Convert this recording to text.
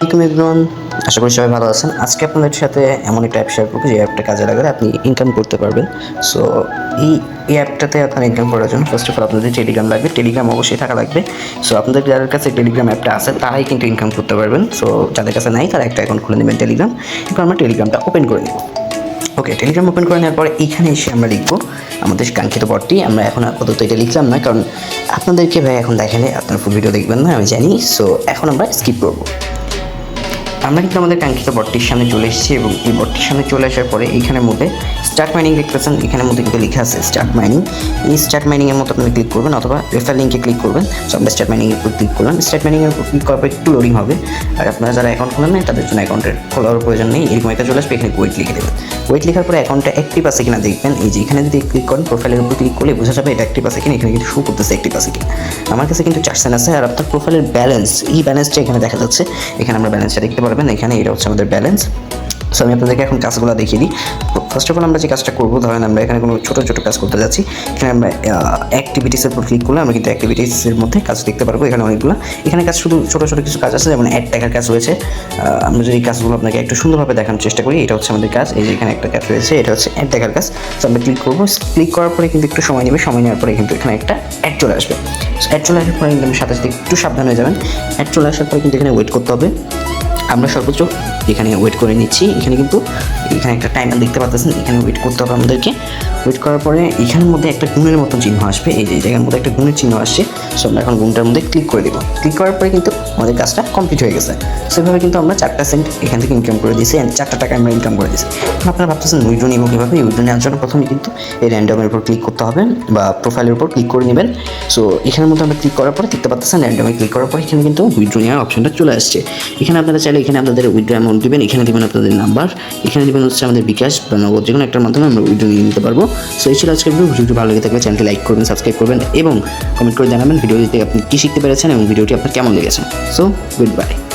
আসসালামু এভরিওয়ান, আশা করি সবাই ভালো আছেন। আজকে আপনাদের সাথে এমন একটা অ্যাপ শেয়ার করবো যে অ্যাপটা কাজে লাগালে আপনি ইনকাম করতে পারবেন। সো এই অ্যাপটাতে আপনার ইনকাম করার জন্য ফার্স্ট অফ অল আপনাদের টেলিগ্রাম লাগবে। টেলিগ্রাম অবশ্যই থাকা লাগবে। সো আপনাদের যাদের কাছে টেলিগ্রাম অ্যাপটা আছে তারাই কিন্তু ইনকাম করতে পারবেন। সো যাদের কাছে নাই তারা একটা অ্যাকাউন্ট খুলে নেবেন টেলিগ্রাম। এরপর আমরা টেলিগ্রামটা ওপেন করে নেব। ওকে, টেলিগ্রাম ওপেন করে নেওয়ার পরে এখানে এসে আমরা লিখবো আমাদের কাঙ্ক্ষিত বটটি। আমরা এখন আপাতত এটা লিখলাম না, কারণ আপনাদেরকে ভাই এখন দেখালে আপনার ফুল ভিডিও দেখবেন না, আমি জানি। সো এখন আমরা স্কিপ করবো। আমরা কিন্তু আমাদের কাঙ্ক্ষিত বটটির সামনে চলে এসেছি এবং এই বটটির সামনে চলে আসার পরে এইখানের মধ্যে স্টার্ট মাইনিং দেখতেছেন, এখানের মধ্যে কিন্তু লেখা আছে স্টার্ট মাইনিং। এই স্টার্ট মাইনিংয়ের মতো আপনি ক্লিক করবেন অথবা রেফার লিঙ্কে ক্লিক করবেন। সো আমরা স্টার্ট মাইনিংয়ের উপর ক্লিক করলাম। স্টার্ট মাইনিংয়ের উপর ক্লিক করার পর একটু লোডিং হবে, আর আপনারা যারা অ্যাকাউন্ট খোলেন না তাদের জন্য অ্যাকাউন্টের খোলার প্রয়োজন নেই। এরকম একটা চলে আসবে, এখানে ওয়েট লিখে দেবেন। ওয়েট লেখার পরে অ্যাকাউন্টটা অ্যাক্টিভ আছে কিনা দেখবেন। এই যে এখানে যদি ক্লিক করেন প্রোফাইলের উপর ক্লিক করলে বোঝা যাবে এটা অ্যাক্টিভ আছে কিনা। এখানে কিন্তু শো করতেছে অ্যাক্টিভ আছে কিনা। আমার কাছে কিন্তু 4 সেন্ট আছে। আর আপনার প্রোফাইলের ব্যালেন্স, এই ব্যালেন্সটা এখানে দেখা যাচ্ছে। এখানে আমরা ব্যালেন্সটা দেখতে পারবেন। এখানে এটা হচ্ছে আমাদের ব্যালেন্স। সো আমি আপনাদেরকে এখন কাজগুলো দেখিয়ে দিই। ফার্স্ট অফ অল আমরা যে কাজটা করবো, ধরেন আমরা এখানে কোনো ছোটো ছোটো কাজ করতে যাচ্ছি। এখানে আমরা অ্যাক্টিভিটিসের উপর ক্লিক করলে আমরা কিন্তু অ্যাক্টিভিটিসের মধ্যে কাজ দেখতে পারবো। এখানে অনেকগুলো, এখানে কাজ শুধু ছোটো ছোটো কিছু কাজ আছে, যেমন অ্যাড টাকার কাজ রয়েছে। আমরা যদি কাজগুলো আপনাকে একটু সুন্দরভাবে দেখানোর চেষ্টা করি, এটা হচ্ছে আমাদের কাজ। এই যে এখানে একটা কাজ রয়েছে, এটা হচ্ছে অ্যাড টাকার কাজ। সো আমরা ক্লিক করবো। ক্লিক করার পরে কিন্তু একটু সময় নেবে। সময় নেওয়ার পরে কিন্তু এখানে একটা অ্যাড চলে আসবে। অ্যাড চলে আসার পরে কিন্তু সাথে সাথে একটু সাবধান হয়ে যাবেন। অ্যাড চলে আসার পরে কিন্তু এখানে ওয়েট করতে হবে। আমরা সর্বোচ্চ এখানে ওয়েট করে নিচ্ছি। এখানে কিন্তু এখানে একটা টাইমার দেখতে পাচ্ছেন, এখানে ওয়েট করতে হবে আমাদেরকে। ওয়েট করার পরে এখানের মধ্যে একটা গুণের মতন চিহ্ন আসবে। এই যে জায়গার মধ্যে একটা গুণের চিহ্ন আসছে। সো আমরা এখন গুণটার মধ্যে ক্লিক করে দেবো। ক্লিক করার পরে কিন্তু আমাদের কাজটা কমপ্লিট হয়ে গেছে। সেভাবে কিন্তু আমরা 4 সেন্ট এখান থেকে ইনকাম করে দিয়েছি, 4 টাকা আমরা ইনকাম করে দিয়েছি। এখন আপনারা ভাবতেছেন উইথড্র নিব কীভাবে? উইথড্র নেওয়ার জন্য প্রথমে কিন্তু এই র্যান্ডমের উপর ক্লিক করতে হবে বা প্রোফাইলের উপর ক্লিক করে নেবেন। সো এখানের মধ্যে আমরা ক্লিক করার পরে দেখতে পাচ্ছেন র্যান্ডমে ক্লিক করার পরে এখানে কিন্তু উইথড্র নেওয়ার অপশনটা চলে আসছে। এখানে আপনারা চাইলে এখানে আপনাদের উইথড্র অ্যামাউন্ট দেবেন, এখানে দেবেন আপনাদের নাম্বার, এখানে দেবেন হচ্ছে আমাদের বিকাশ বা নগদ, যে কোনো একটার মাধ্যমে আমরা উইথড্র নিয়ে নিতে পারবো। সো এই ছিল আজকের ভিডিওটি। ভালো লেগে থাকলে চ্যানেলটি লাইক করবেন, সাবস্ক্রাইব করবেন এবং কমেন্ট করে জানাবেন ভিডিওটিতে আপনি কী শিখতে পেরেছেন এবং ভিডিওটি আপনার কেমন লেগেছে। So good bye.